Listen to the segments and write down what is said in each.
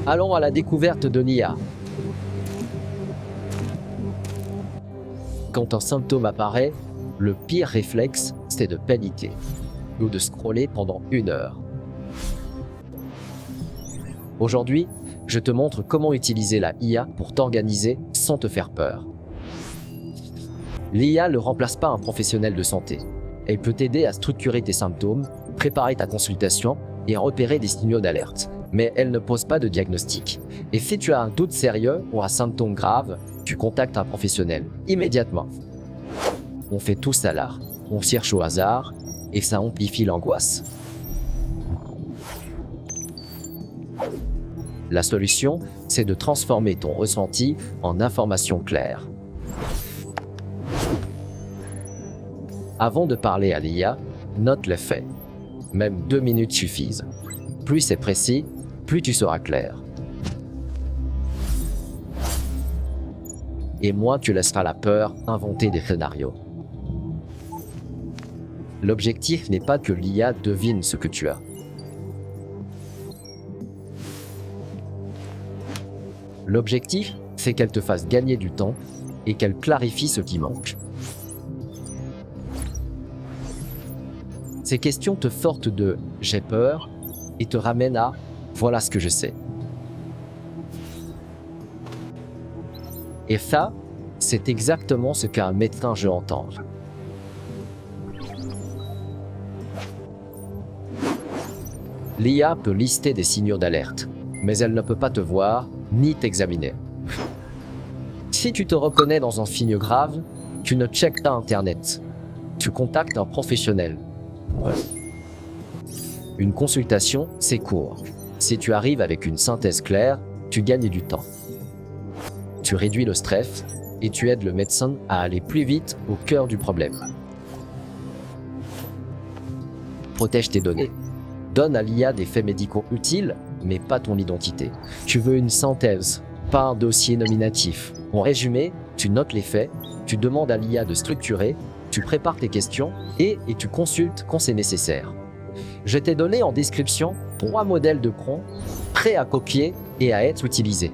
Allons à la découverte de l'IA. Quand un symptôme apparaît, le pire réflexe, c'est de paniquer ou de scroller pendant 1 heure. Aujourd'hui, je te montre comment utiliser la IA pour t'organiser sans te faire peur. L'IA ne remplace pas un professionnel de santé. Elle peut t'aider à structurer tes symptômes, préparer ta consultation et repérer des signaux d'alerte. Mais elle ne pose pas de diagnostic. Et si tu as un doute sérieux ou un symptôme grave, tu contactes un professionnel immédiatement. On fait tout ça là, on cherche au hasard et ça amplifie l'angoisse. La solution, c'est de transformer ton ressenti en information claire. Avant de parler à l'IA, note les faits. Même 2 minutes suffisent. Plus c'est précis, plus tu seras clair. Et moins tu laisseras la peur inventer des scénarios. L'objectif n'est pas que l'IA devine ce que tu as. L'objectif, c'est qu'elle te fasse gagner du temps et qu'elle clarifie ce qui manque. Ces questions te sortent de « j'ai peur » et te ramènent à « voilà ce que je sais ». Et ça, c'est exactement ce qu'un médecin veut entendre. L'IA peut lister des signaux d'alerte, mais elle ne peut pas te voir ni t'examiner. Si tu te reconnais dans un signe grave, tu ne checkes pas Internet. Tu contactes un professionnel. Une consultation, c'est court. Si tu arrives avec une synthèse claire, tu gagnes du temps. Tu réduis le stress et tu aides le médecin à aller plus vite au cœur du problème. Protège tes données. Donne à l'IA des faits médicaux utiles, mais pas ton identité. Tu veux une synthèse, pas un dossier nominatif. En résumé, tu notes les faits, tu demandes à l'IA de structurer, tu prépares tes questions et tu consultes quand c'est nécessaire. Je t'ai donné en description 3 modèles de prompts prêts à copier et à être utilisés.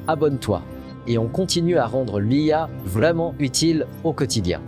Abonne-toi et on continue à rendre l'IA vraiment utile au quotidien.